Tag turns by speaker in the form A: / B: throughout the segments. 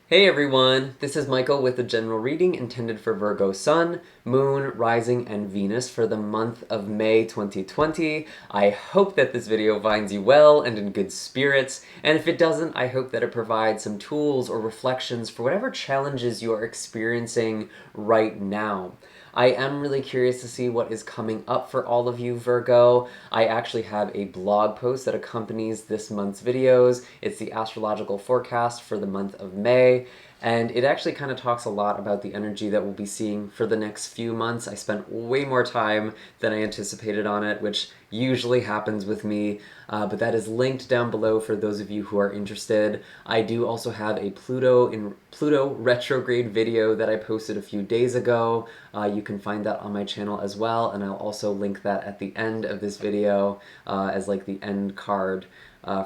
A: Hey everyone, this is Michael with a general reading intended for Virgo Sun, Moon, Rising, and Venus for the month of May 2020. I hope that this video finds you well and in good spirits, and if it doesn't, I hope that it provides some tools or reflections for whatever challenges you are experiencing right now. I am really curious to see what is coming up for all of you, Virgo. I actually have a blog post that accompanies this month's videos. It's the Astrological Forecast for the month of May, and it actually kind of talks a lot about the energy that we'll be seeing for the next few months. I spent way more time than I anticipated on it, which usually happens with me, but that is linked down below for those of you who are interested. I do also have a Pluto retrograde video that I posted a few days ago. You can find that on my channel as well, and I'll also link that at the end of this video as like the end card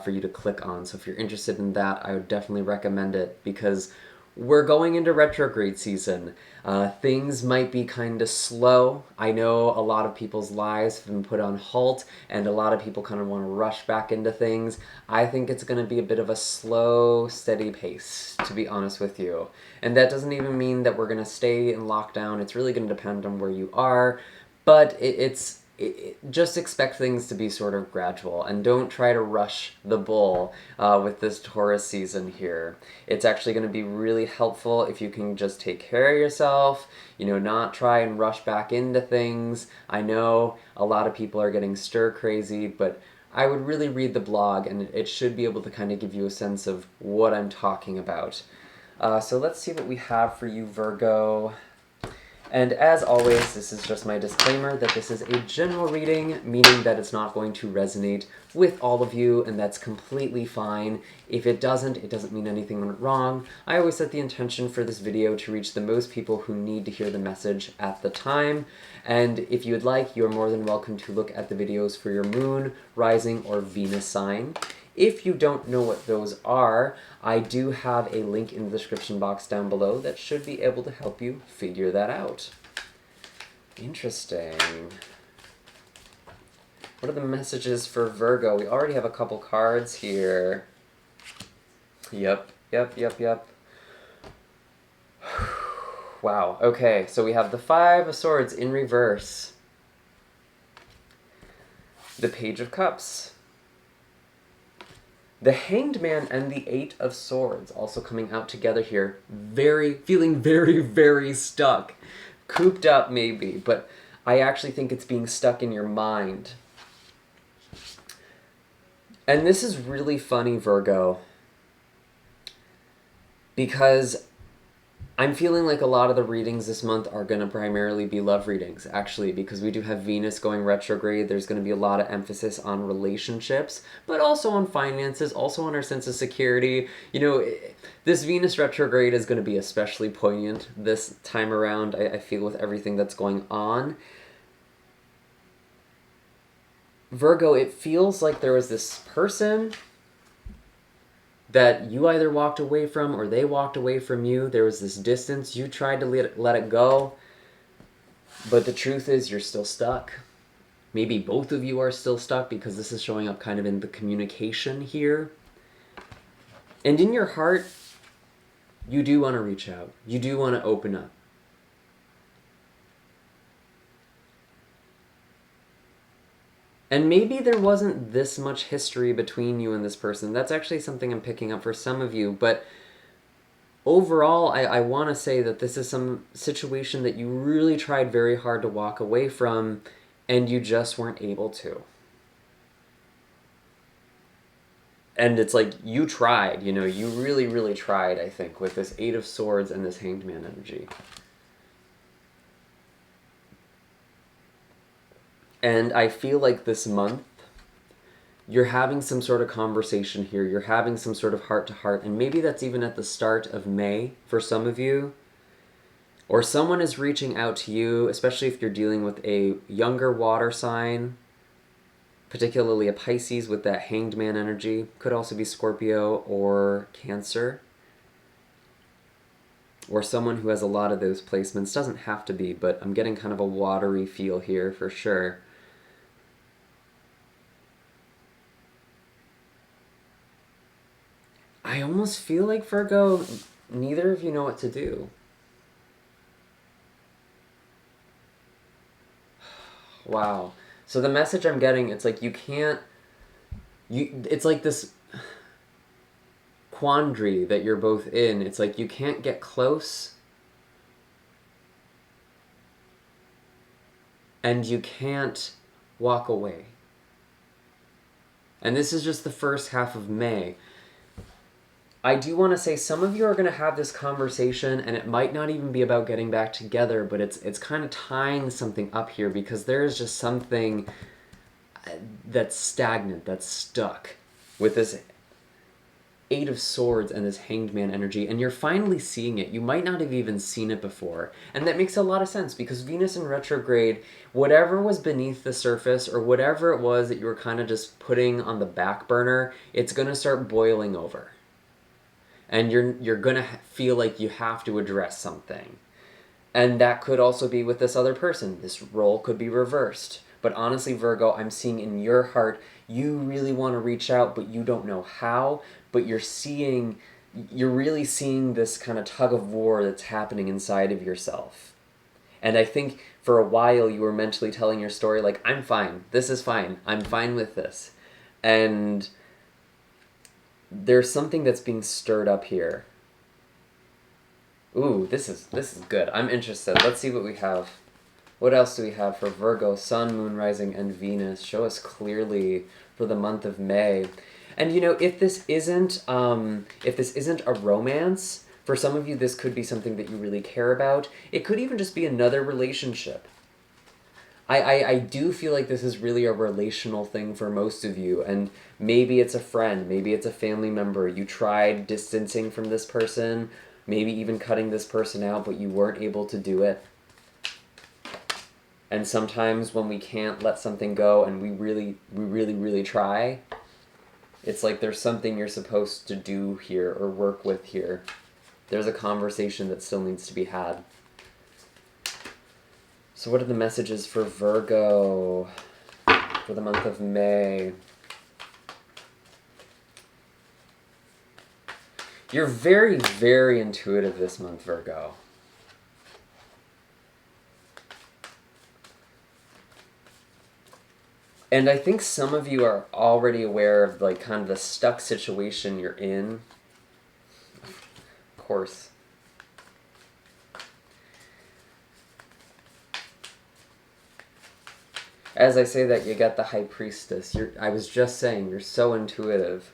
A: for you to click on. So if you're interested in that, I would definitely recommend it because we're going into retrograde season. Things might be kind of slow. I know a lot of people's lives have been put on halt, and a lot of people kind of want to rush back into things. I think it's going to be a bit of a slow, steady pace, to be honest with you. And that doesn't even mean that we're going to stay in lockdown. It's really going to depend on where you are, but just expect things to be sort of gradual and don't try to rush the bull with this Taurus season here. It's actually going to be really helpful if you can just take care of yourself, not try and rush back into things. I know a lot of people are getting stir crazy, but I would really read the blog and it should be able to kind of give you a sense of what I'm talking about. So let's see what we have for you, Virgo. And as always, this is just my disclaimer that this is a general reading, meaning that it's not going to resonate with all of you, and that's completely fine. If it doesn't mean anything went wrong. I always set the intention for this video to reach the most people who need to hear the message at the time. And if you would like, you're more than welcome to look at the videos for your moon, rising, or Venus sign. If you don't know what those are, I do have a link in the description box down below that should be able to help you figure that out. Interesting. What are the messages for Virgo? We already have a couple cards here. Yep. Wow, okay, so we have the Five of Swords in reverse. The Page of Cups. The Hanged Man and the Eight of Swords also coming out together here. Feeling very stuck. Cooped up maybe, but I actually think it's being stuck in your mind. And this is really funny, Virgo, because I'm feeling like a lot of the readings this month are going to primarily be love readings, actually, because we do have Venus going retrograde. There's going to be a lot of emphasis on relationships, but also on finances, also on our sense of security. This Venus retrograde is going to be especially poignant this time around, I feel, with everything that's going on. Virgo, it feels like there was this person that you either walked away from or they walked away from you. There was this distance. You tried to let it go, but the truth is you're still stuck. Maybe both of you are still stuck because this is showing up kind of in the communication here. And in your heart, you do want to reach out. You do want to open up. And maybe there wasn't this much history between you and this person. That's actually something I'm picking up for some of you. But overall, I want to say that this is some situation that you really tried very hard to walk away from, and you just weren't able to. And it's like, you tried, you really tried, I think, with this Eight of Swords and this Hanged Man energy. And I feel like this month, you're having some sort of conversation here. You're having some sort of heart-to-heart, and maybe that's even at the start of May for some of you. Or someone is reaching out to you, especially if you're dealing with a younger water sign, particularly a Pisces with that Hanged Man energy. Could also be Scorpio or Cancer. Or someone who has a lot of those placements. Doesn't have to be, but I'm getting kind of a watery feel here for sure. I almost feel like, Virgo, neither of you know what to do. Wow. So the message I'm getting, it's like you can't, it's like this quandary that you're both in. It's like you can't get close and you can't walk away. And this is just the first half of May. I do want to say some of you are going to have this conversation, and it might not even be about getting back together, but it's kind of tying something up here, because there is just something that's stagnant, that's stuck with this Eight of Swords and this Hanged Man energy, and you're finally seeing it. You might not have even seen it before. And that makes a lot of sense, because Venus in retrograde, whatever was beneath the surface, or whatever it was that you were kind of just putting on the back burner, it's going to start boiling over. And you're going to feel like you have to address something. And that could also be with this other person. This role could be reversed. But honestly, Virgo, I'm seeing in your heart, you really want to reach out, but you don't know how. But you're really seeing this kind of tug of war that's happening inside of yourself. And I think for a while you were mentally telling your story like, I'm fine. This is fine. I'm fine with this. And there's something that's being stirred up here. Ooh, this is good. I'm interested. Let's see what we have. What else do we have for Virgo, Sun, Moon, Rising, and Venus? Show us clearly for the month of May. And you know, if this isn't a romance, for some of you this could be something that you really care about. It could even just be another relationship. I do feel like this is really a relational thing for most of you, and maybe it's a friend, maybe it's a family member. You tried distancing from this person, maybe even cutting this person out, but you weren't able to do it. And sometimes when we can't let something go and we really try, it's like there's something you're supposed to do here or work with here. There's a conversation that still needs to be had. So what are the messages for Virgo for the month of May? You're very, very intuitive this month, Virgo. And I think some of you are already aware of like kind of the stuck situation you're in. Of course. As I say that, you get the High Priestess. I was just saying, you're so intuitive.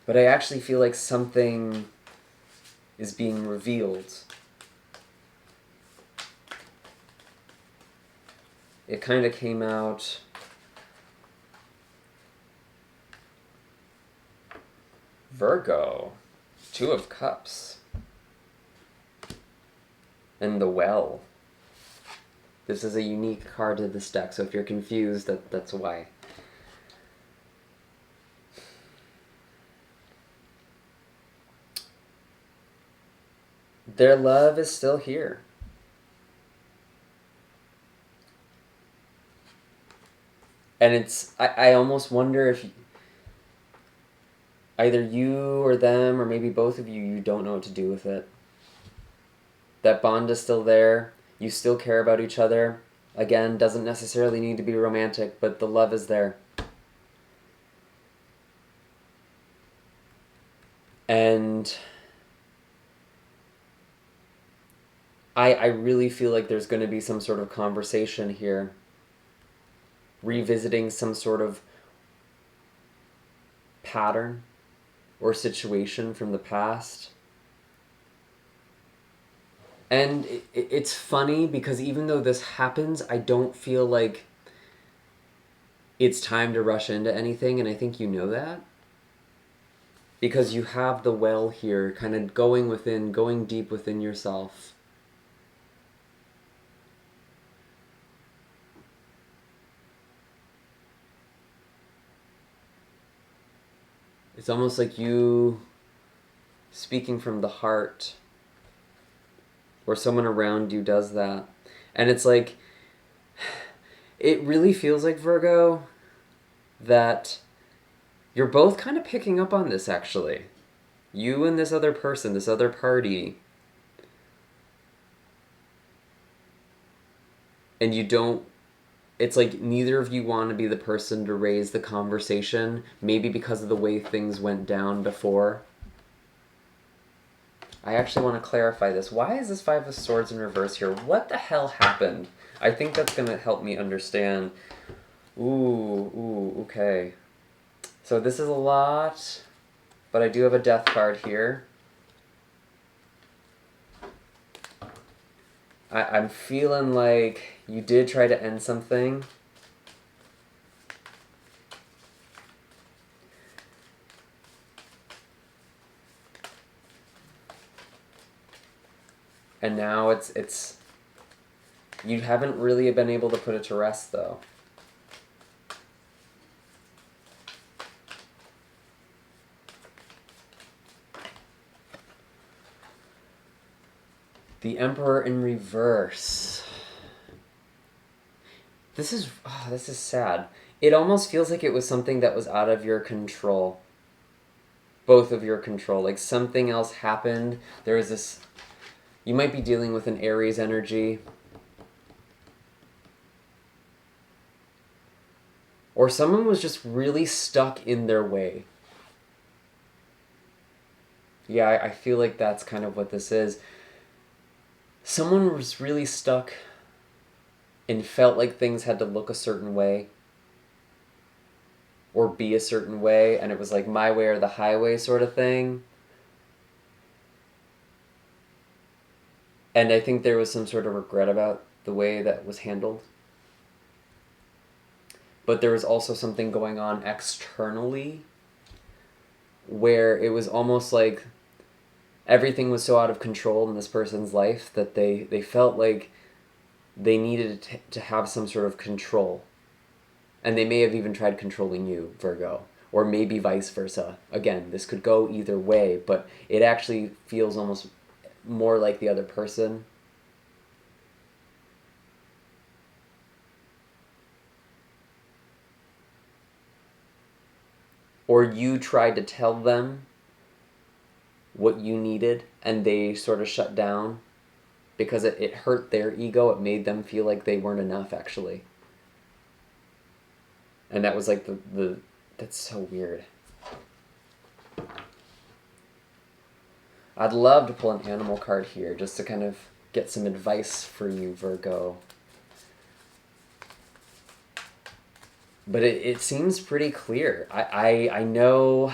A: But I actually feel like something is being revealed. It kind of came out Virgo, Two of Cups, and the Well. This is a unique card to this deck, so if you're confused, that's why. Their love is still here. And I almost wonder if either you or them, or maybe both of you, you don't know what to do with it. That bond is still there. You still care about each other. Again, doesn't necessarily need to be romantic, but the love is there. And I really feel like there's going to be some sort of conversation here, revisiting some sort of pattern or situation from the past. And it's funny because even though this happens, I don't feel like it's time to rush into anything, and I think you know that. Because you have the Well here, kind of going within, going deep within yourself. It's almost like you speaking from the heart, or someone around you does that. And it's like, it really feels like, Virgo, that you're both kind of picking up on this, actually. You and this other person, this other party. And you don't... It's like neither of you want to be the person to raise the conversation, maybe because of the way things went down before. I actually want to clarify this. Why is this Five of Swords in reverse here? What the hell happened? I think that's going to help me understand. Ooh, okay. So this is a lot, but I do have a death card here. I'm feeling like you did try to end something. And now it's you haven't really been able to put it to rest, though. The Emperor in reverse. This is sad. It almost feels like it was something that was out of your control. Both of your control. Like something else happened. There was this... You might be dealing with an Aries energy. Or someone was just really stuck in their way. Yeah, I feel like that's kind of what this is. Someone was really stuck and felt like things had to look a certain way or be a certain way, and it was like my way or the highway sort of thing. And I think there was some sort of regret about the way that was handled. But there was also something going on externally where it was almost like everything was so out of control in this person's life that they felt like they needed to have some sort of control. And they may have even tried controlling you, Virgo. Or maybe vice versa. Again, this could go either way, but it actually feels almost more like the other person. Or you tried to tell them what you needed, and they sort of shut down because it hurt their ego. It made them feel like they weren't enough, actually. And that was like the that's so weird. I'd love to pull an animal card here just to kind of get some advice for you, Virgo. But it seems pretty clear. I know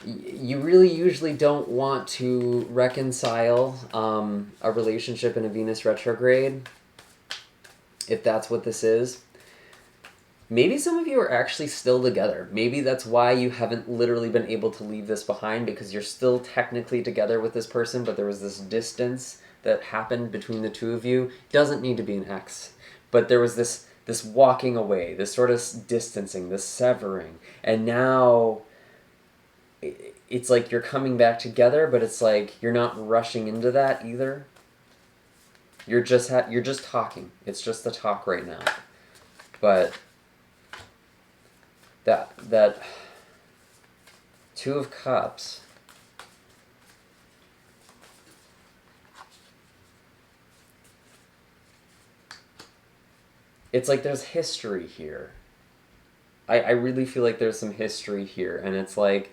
A: you really usually don't want to reconcile a relationship in a Venus retrograde, if that's what this is. Maybe some of you are actually still together. Maybe that's why you haven't literally been able to leave this behind, because you're still technically together with this person, but there was this distance that happened between the two of you. Doesn't need to be an ex, but there was this walking away, this sort of distancing, this severing, and now it's like you're coming back together, but it's like you're not rushing into that either. You're just talking. It's just the talk right now. But that Two of Cups, it's like there's history here. I really feel like there's some history here, and it's like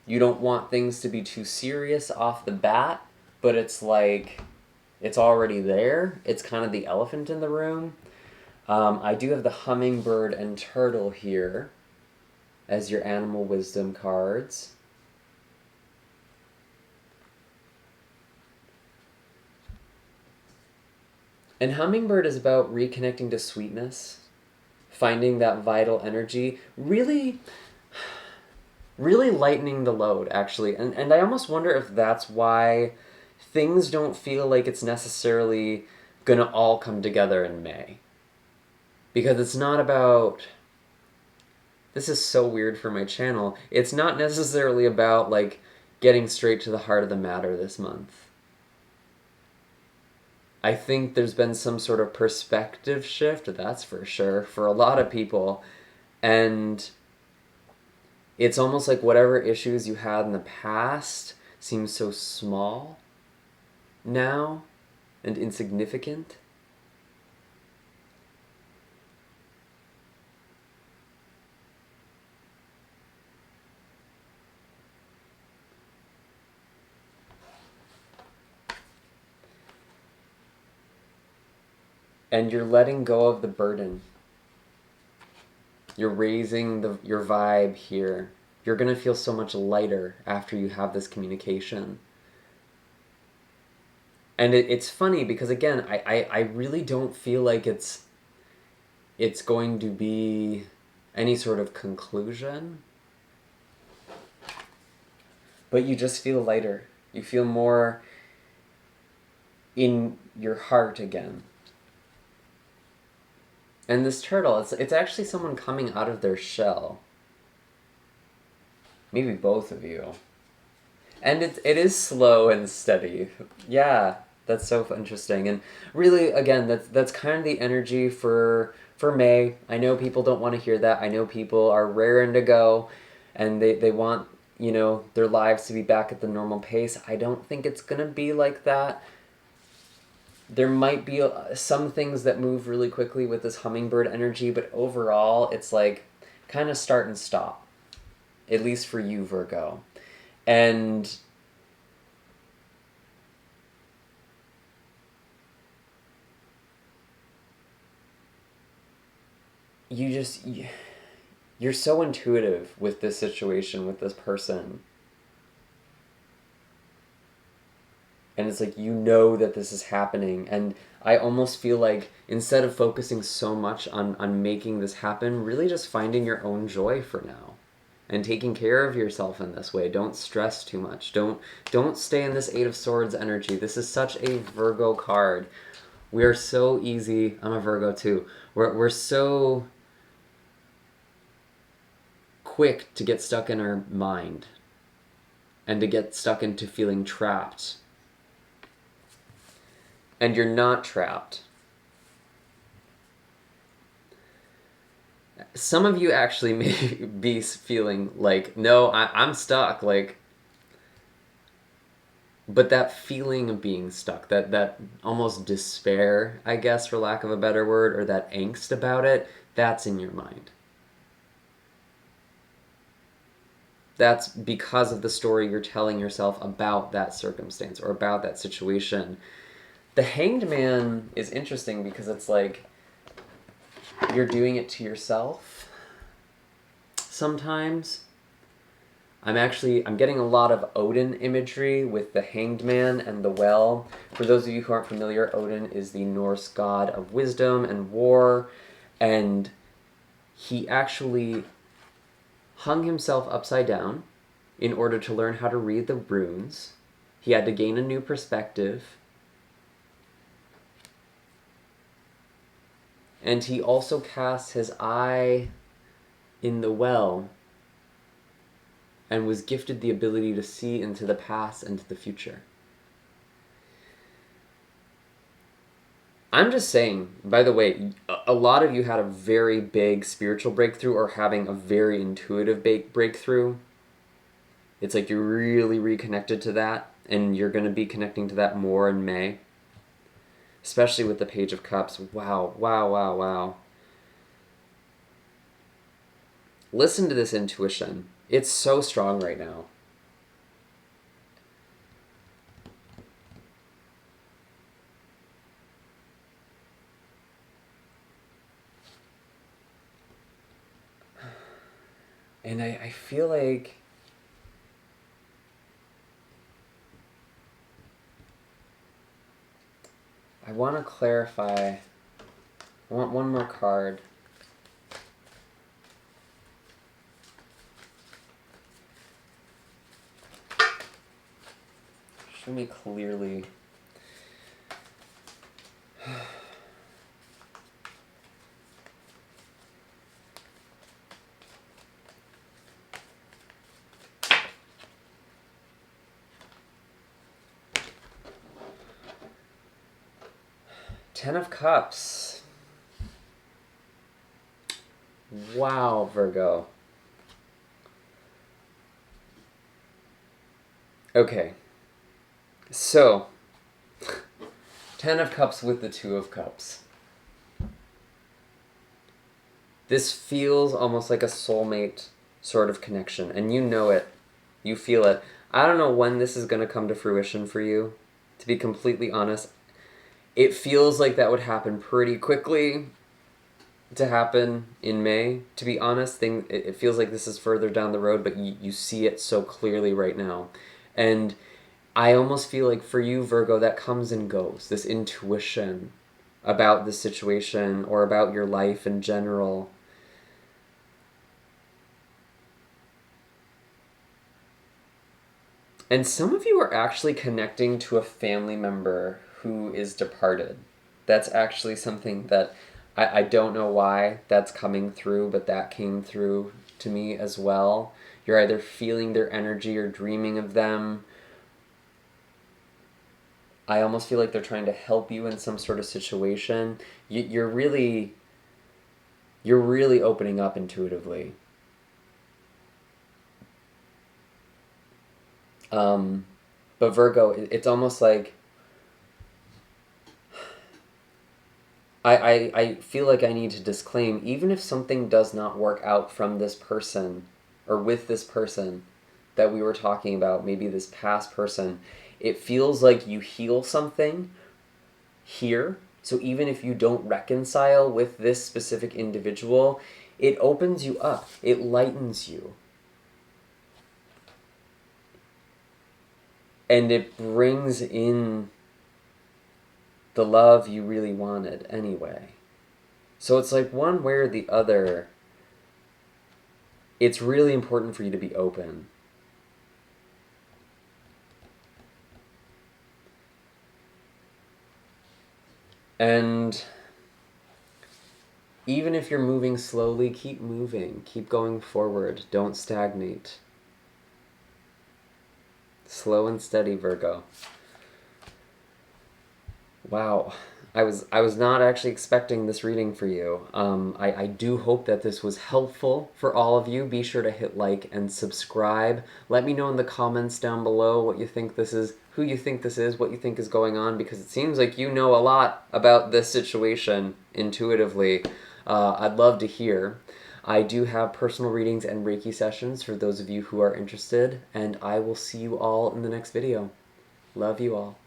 A: you don't want things to be too serious off the bat, but it's like it's already there. It's kind of the elephant in the room. I do have the hummingbird and turtle here as your animal wisdom cards. And hummingbird is about reconnecting to sweetness, finding that vital energy, really lightening the load, actually. And I almost wonder if that's why things don't feel like it's necessarily going to all come together in May. Because it's not about... This is so weird for my channel. It's not necessarily about, like, getting straight to the heart of the matter this month. I think there's been some sort of perspective shift, that's for sure, for a lot of people. And it's almost like whatever issues you had in the past seem so small now and insignificant. And you're letting go of the burden. You're raising your vibe here. You're going to feel so much lighter after you have this communication. And it's funny because, again, I really don't feel like it's going to be any sort of conclusion. But you just feel lighter. You feel more in your heart again. And this turtle, it's actually someone coming out of their shell. Maybe both of you. And it is slow and steady. Yeah, that's so interesting. And really, again, that's kind of the energy for May. I know people don't want to hear that. I know people are raring to go, and they want, you know, their lives to be back at the normal pace. I don't think it's going to be like that. There might be some things that move really quickly with this hummingbird energy, but overall, it's like kind of start and stop, at least for you, Virgo. And you're so intuitive with this situation, with this person. And it's like, you know that this is happening. And I almost feel like instead of focusing so much on making this happen, really just finding your own joy for now. And taking care of yourself in this way. Don't stress too much. Don't stay in this Eight of Swords energy. This is such a Virgo card. We are so easy. I'm a Virgo too. We're so quick to get stuck in our mind. And to get stuck into feeling trapped. And you're not trapped. Some of you actually may be feeling like, no, I'm stuck. Like, but that feeling of being stuck, that almost despair, I guess, for lack of a better word, or that angst about it, that's in your mind. That's because of the story you're telling yourself about that circumstance or about that situation. The Hanged Man is interesting because it's like you're doing it to yourself sometimes. I'm getting a lot of Odin imagery with the Hanged Man and the well. For those of you who aren't familiar, Odin is the Norse god of wisdom and war, and he actually hung himself upside down in order to learn how to read the runes. He had to gain a new perspective. And he also cast his eye in the well and was gifted the ability to see into the past and to the future. I'm just saying, by the way, a lot of you had a very big spiritual breakthrough or having a very intuitive breakthrough. It's like you're really reconnected to that, and you're going to be connecting to that more in May. Especially with the Page of Cups. Wow, wow, wow, wow. Listen to this intuition. It's so strong right now. And I feel like I want to clarify. I want one more card. Show me clearly. Ten of Cups. Wow, Virgo. Okay. So, Ten of Cups with the Two of Cups. This feels almost like a soulmate sort of connection, and you know it. You feel it. I don't know when this is going to come to fruition for you. To be completely honest, it feels like that would happen pretty quickly to happen in May. To be honest, it feels like this is further down the road, but you see it so clearly right now. And I almost feel like for you, Virgo, that comes and goes. This intuition about the situation or about your life in general. And some of you are actually connecting to a family member who is departed. That's actually something that I don't know why that's coming through, but that came through to me as well. You're either feeling their energy or dreaming of them. I almost feel like they're trying to help you in some sort of situation. You're really opening up intuitively. But Virgo, it's almost like I feel like I need to disclaim, even if something does not work out from this person or with this person that we were talking about, maybe this past person, it feels like you heal something here. So even if you don't reconcile with this specific individual, it opens you up. It lightens you. And it brings in the love you really wanted anyway. So it's like one way or the other, it's really important for you to be open. And even if you're moving slowly, keep moving. Keep going forward. Don't stagnate. Slow and steady, Virgo. Wow. I was not actually expecting this reading for you. I do hope that this was helpful for all of you. Be sure to hit like and subscribe. Let me know in the comments down below what you think this is, who you think this is, what you think is going on, because it seems like you know a lot about this situation intuitively. I'd love to hear. I do have personal readings and Reiki sessions for those of you who are interested, and I will see you all in the next video. Love you all.